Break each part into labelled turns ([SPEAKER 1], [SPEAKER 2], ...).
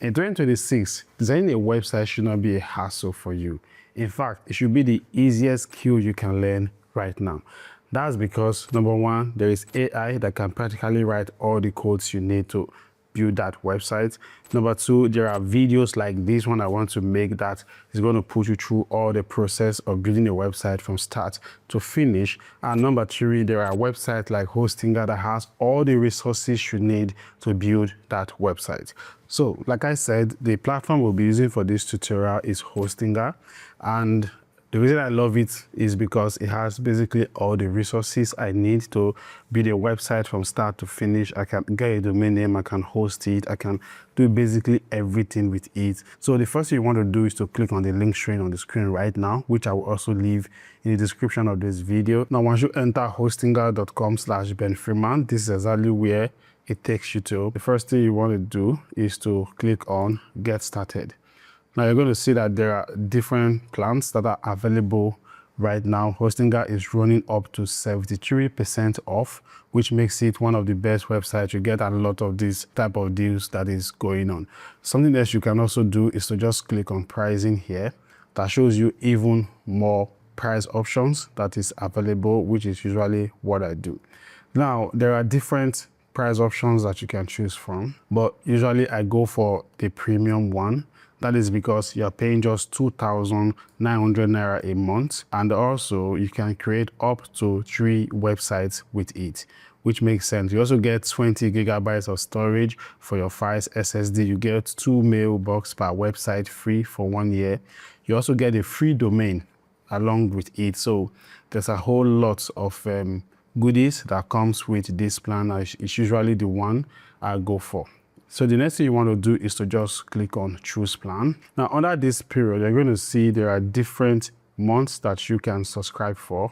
[SPEAKER 1] In 2026, designing a website should not be a hassle for you. In fact, it should be the easiest skill you can learn right now. That's because, number one, there is AI that can practically write all the codes you need to build that website. Number two, there are videos like this one I want to make that is going to put you through all the process of building a website from start to finish. And number three, there are websites like Hostinger that has all the resources you need to build that website. So, like I said, the platform we'll be using for this tutorial is Hostinger, and the reason I love it is because it has basically all the resources I need to build a website from start to finish. I can get a domain name, I can host it, I can do basically everything with it. So the first thing you want to do is to click on the link showing on the screen right now, which I will also leave in the description of this video. Now, once you enter hostinger.com/Ben Freeman, this is exactly where it takes you to. The first thing you want to do is to click on Get Started. Now you're going to see that there are different plans that are available right now. Hostinger is running up to 73% off, which makes it one of the best websites. You get a lot of these type of deals that is going on. Something else you can also do is to just click on pricing here. That shows you even more price options that is available, which is usually what I do. Now, there are different price options that you can choose from, but usually I go for the premium one. That is because you're paying just 2,900 Naira a month. And also you can create up to 3 websites with it, which makes sense. You also get 20 gigabytes of storage for your files SSD. You get 2 mailbox per website free for 1 year. You also get a free domain along with it. So there's a whole lot of goodies that comes with this plan. It's usually the one I go for. So the next thing you want to do is to just click on Choose Plan. Now, under this period, you're going to see there are different months that you can subscribe for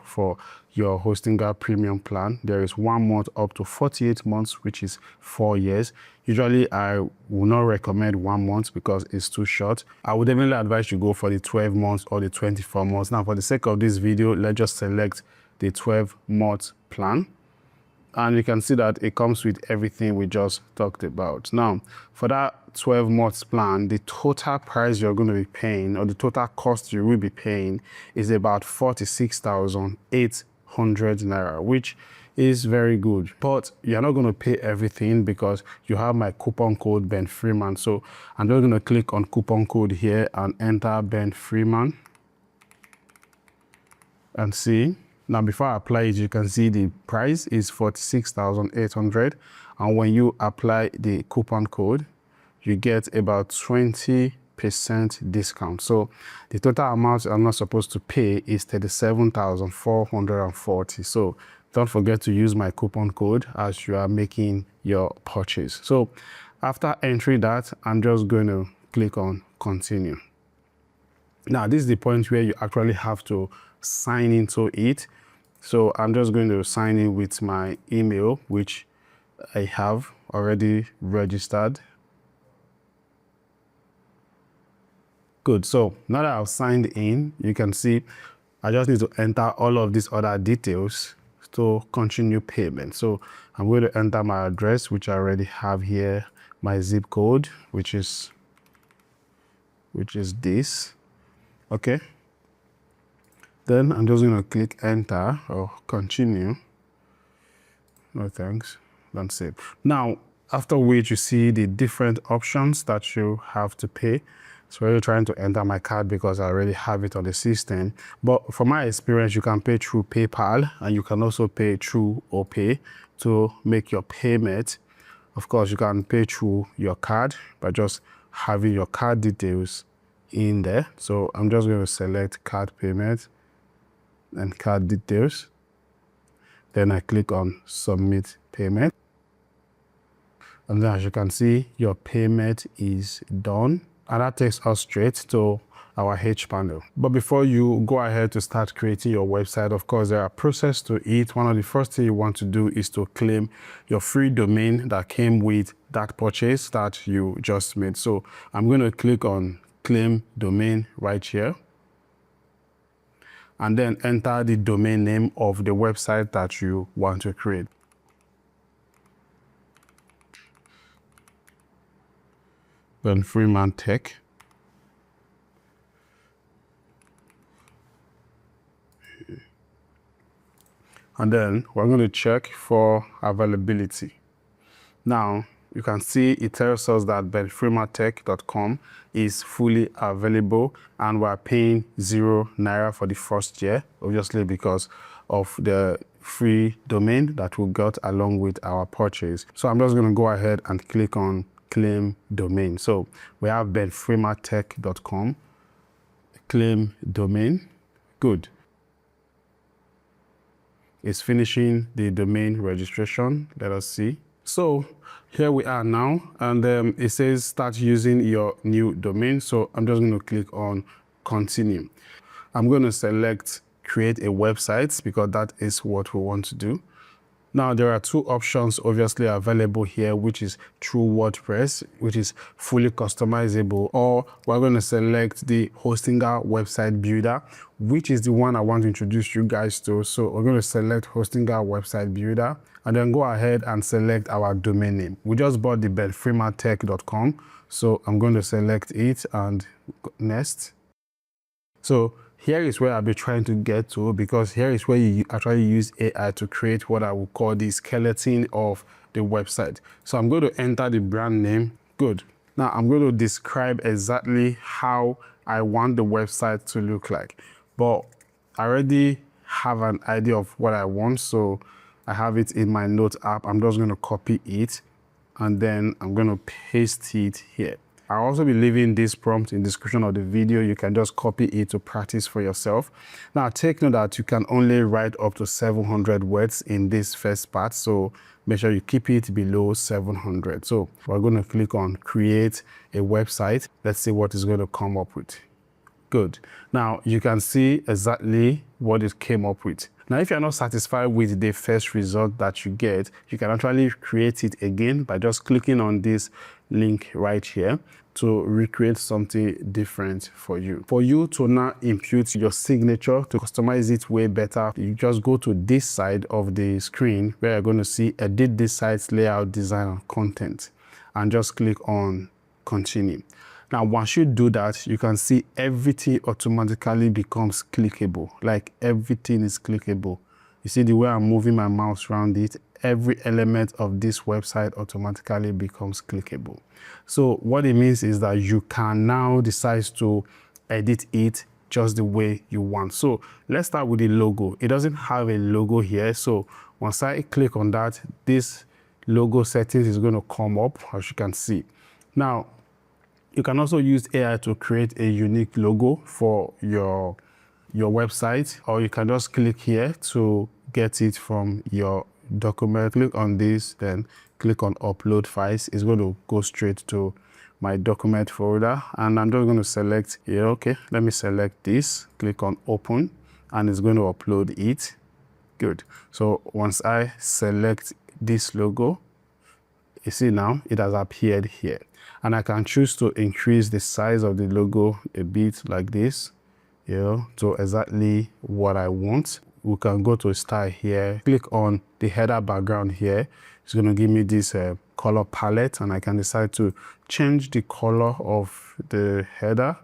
[SPEAKER 1] your Hostinger premium plan. There is 1 month up to 48 months, which is 4 years. Usually, I will not recommend 1 month because it's too short. I would definitely advise you go for the 12 months or the 24 months. Now, for the sake of this video, let's just select the 12-month plan. And you can see that it comes with everything we just talked about. Now, for that 12 months plan, the total price you're going to be paying, or the total cost you will be paying, is about 46,800 Naira, which is very good. But you're not going to pay everything because you have my coupon code Ben Freeman. So I'm just going to click on coupon code here and enter Ben Freeman and see. Now, before I apply it, you can see the price is 46,800. And when you apply the coupon code, you get about 20% discount. So the total amount I'm not supposed to pay is 37,440. So don't forget to use my coupon code as you are making your purchase. So after entering that, I'm just going to click on Continue. Now, this is the point where you actually have to sign into it. So I'm just going to sign in with my email, which I have already registered. Good. So now that I've signed in, you can see I just need to enter all of these other details to continue payment. So I'm going to enter my address, which I already have here, my zip code, which is this. Okay. Then I'm just going to click enter or continue. No thanks. Don't save. Now, after which you see the different options that you have to pay. So I'm trying to enter my card because I already have it on the system. But from my experience, you can pay through PayPal and you can also pay through OPay to make your payment. Of course, you can pay through your card by just having your card details in there. So I'm just going to select card payment and card details. Then I click on submit payment. And then as you can see, your payment is done. And that takes us straight to our H panel. But before you go ahead to start creating your website, of course, there are processes to it. One of the first things you want to do is to claim your free domain that came with that purchase that you just made. So I'm going to click on claim domain right here. And then enter the domain name of the website that you want to create. Ben Freeman Tech. And then we're going to check for availability. Now, you can see it tells us that benfreematech.com is fully available and we're paying €0 for the first year, obviously because of the free domain that we got along with our purchase. So I'm just going to go ahead and click on claim domain. So we have benfreematech.com, claim domain. Good. It's finishing the domain registration. Let us see. So here we are now, and it says start using your new domain. So I'm just going to click on continue. I'm going to select create a website because that is what we want to do. Now, there are two options obviously available here, which is through WordPress, which is fully customizable, or we're going to select the Hostinger website builder, which is the one I want to introduce you guys to. So we're going to select Hostinger website builder and then go ahead and select our domain name. We just bought the benfreematech.com. So I'm going to select it and next. So here is where I'll be trying to get to, because here is where you actually use AI to create what I will call the skeleton of the website. So I'm going to enter the brand name. Good. Now I'm going to describe exactly how I want the website to look like. But I already have an idea of what I want. So I have it in my note app. I'm just going to copy it and then I'm going to paste it here. I'll also be leaving this prompt in the description of the video. You can just copy it to practice for yourself. Now, take note that you can only write up to 700 words in this first part. So make sure you keep it below 700. So we're going to click on create a website. Let's see what it's going to come up with. Good. Now you can see exactly what it came up with. Now, if you're not satisfied with the first result that you get, you can actually create it again by just clicking on this link right here to recreate something different for you. For you to now impute your signature, to customize it way better, you just go to this side of the screen where you're going to see edit this site's layout, design, and content, and just click on continue. Now, once you do that, you can see everything automatically becomes clickable. Like everything is clickable. You see the way I'm moving my mouse around it, every element of this website automatically becomes clickable. So what it means is that you can now decide to edit it just the way you want. So let's start with the logo. It doesn't have a logo here. So once I click on that, this logo settings is going to come up, as you can see. Now, you can also use AI to create a unique logo for your website, or you can just click here to get it from your document. Click on this, then click on upload files. It's going to go straight to my document folder, and I'm just going to select here. Okay, let me select this, click on open, and it's going to upload it. Good. So once I select this logo, you see now it has appeared here, and I can choose to increase the size of the logo a bit like this, to exactly what I want. We can go to style here, click on the header background here. It's going to give me this color palette, and I can decide to change the color of the header.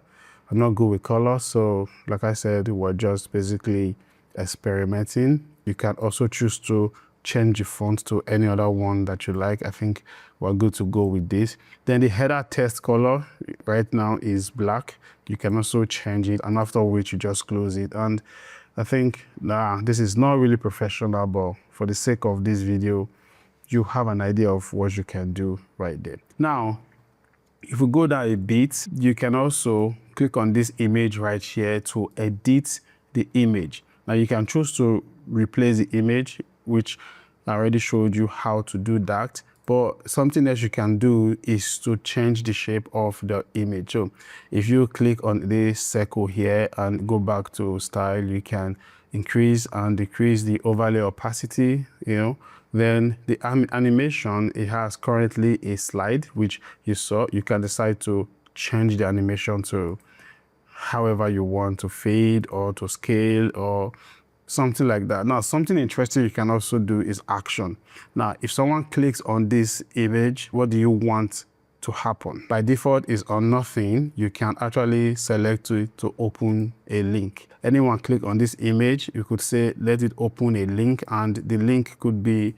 [SPEAKER 1] I'm not good with color, so like I said, we're just basically experimenting. You can also choose to change the font to any other one that you like. I think we're good to go with this. Then the header text color right now is black. You can also change it, and after which you just close it. And I think this is not really professional, but for the sake of this video, you have an idea of what you can do right there. Now, if we go down a bit, you can also click on this image right here to edit the image. Now you can choose to replace the image, which I already showed you how to do that. But something else you can do is to change the shape of the image. So if you click on this circle here and go back to style, you can increase and decrease the overlay opacity, Then the animation, it has currently a slide, which you saw. You can decide to change the animation to however you want, to fade or to scale or something like that. Now, something interesting you can also do is action. Now, if someone clicks on this image, what do you want to happen. By default is on nothing. You can actually select it to open a link. Anyone click on this image, you could say let it open a link, and the link could be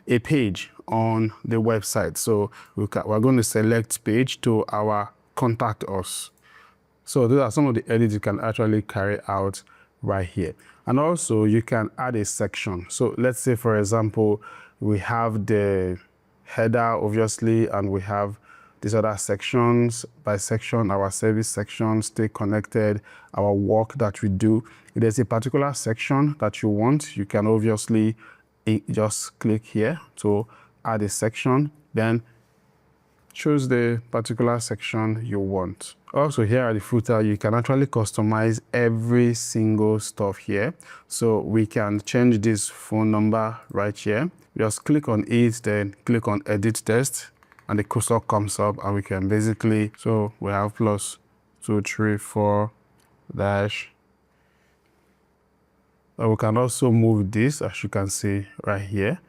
[SPEAKER 1] a page on the website. So we're going to select page to our contact us. So those are some of the edits you can actually carry out right here. And also you can add a section. So let's say, for example, we have the header, obviously, and we have these other sections. By section, our service section, stay connected, our work that we do. If there's a particular section that you want, you can obviously just click here to add a section, then choose the particular section you want. Also, here at the footer, you can actually customize every single stuff here. So we can change this phone number right here. Just click on it, then click on edit text, and the cursor comes up, and we can basically, so we have +234 dash. We can also move this, as you can see right here,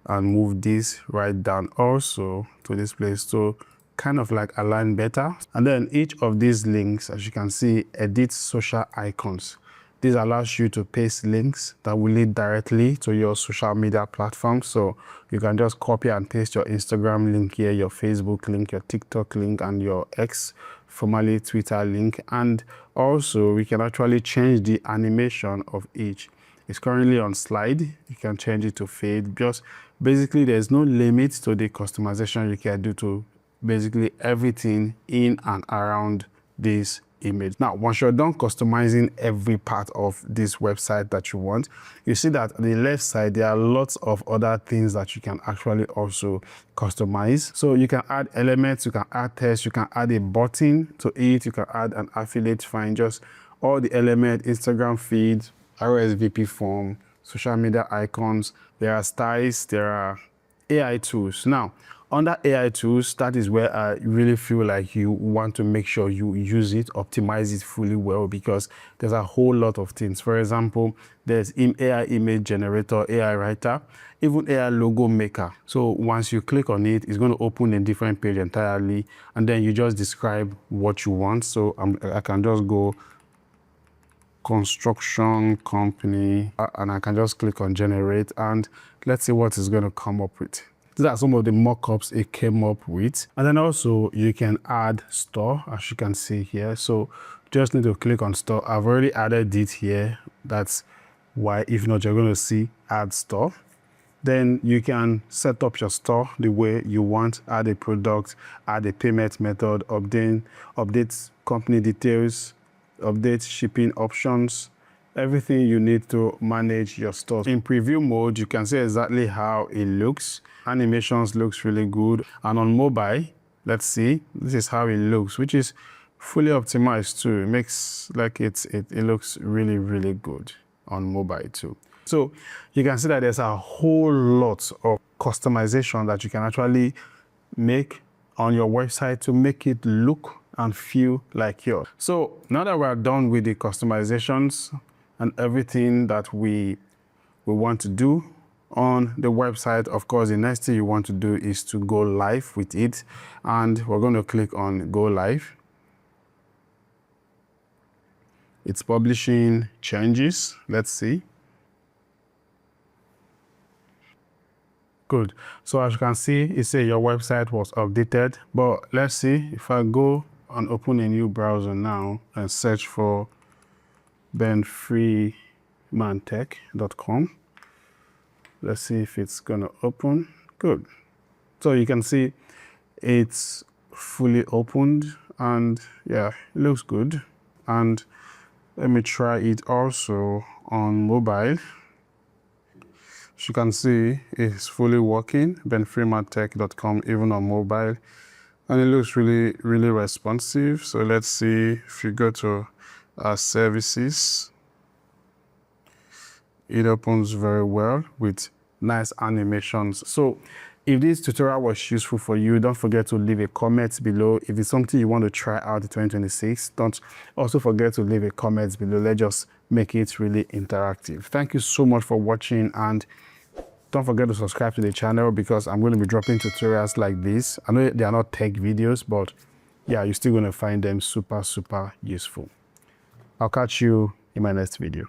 [SPEAKER 1] and move this right down also to this place to kind of like align better. And then each of these links, as you can see, edit social icons. This allows you to paste links that will lead directly to your social media platform. So you can just copy and paste your Instagram link here, your Facebook link, your TikTok link, and your X, formerly Twitter link. And also we can actually change the animation of each. It's currently on slide. You can change it to fade. Just basically, there's no limit to the customization you can do to basically everything in and around this image. Now, once you're done customizing every part of this website that you want, you see that on the left side, there are lots of other things that you can actually also customize. So you can add elements, you can add text, you can add a button to it, you can add an affiliate find, just all the element, Instagram feed, RSVP form, social media icons, there are styles, there are AI tools. Now, under AI tools, that is where I really feel like you want to make sure you use it, optimize it fully well, because there's a whole lot of things. For example, there's AI image generator, AI writer, even AI logo maker. So once you click on it, it's going to open a different page entirely, and then you just describe what you want. So I can just go construction company, and I can just click on generate, and let's see what it's going to come up with. These are some of the mock-ups it came up with. And then also you can add store, as you can see here. So just need to click on store. I've already added it here. That's why, if not, you're going to see add store. Then you can set up your store the way you want, add a product, add a payment method, update company details, update shipping options, everything you need to manage your store. In preview mode, you can see exactly how it looks. Animations looks really good. And on mobile, let's see, this is how it looks, which is fully optimized too. It makes like it looks really, really good on mobile too. So you can see that there's a whole lot of customization that you can actually make on your website to make it look and feel like yours. So now that we're done with the customizations and everything that we want to do on the website, of course, the next thing you want to do is to go live with it. And we're going to click on go live. It's publishing changes. Let's see. Good. So as you can see, it says your website was updated. But let's see, if I go and open a new browser now and search for benfreemantech.com. Let's see if it's gonna open. Good. So you can see it's fully opened, and yeah, it looks good. And let me try it also on mobile. As you can see, it's fully working, benfreemantech.com, even on mobile. And it looks really, really responsive. So let's see if you go to our services. It opens very well with nice animations. So if this tutorial was useful for you, don't forget to leave a comment below. If it's something you want to try out in 2026, don't also forget to leave a comment below. Let's just make it really interactive. Thank you so much for watching, and Don't forget to subscribe to the channel because I'm going to be dropping tutorials like this. I know they are not tech videos, but yeah, you're still going to find them super, super useful. I'll catch you in my next video.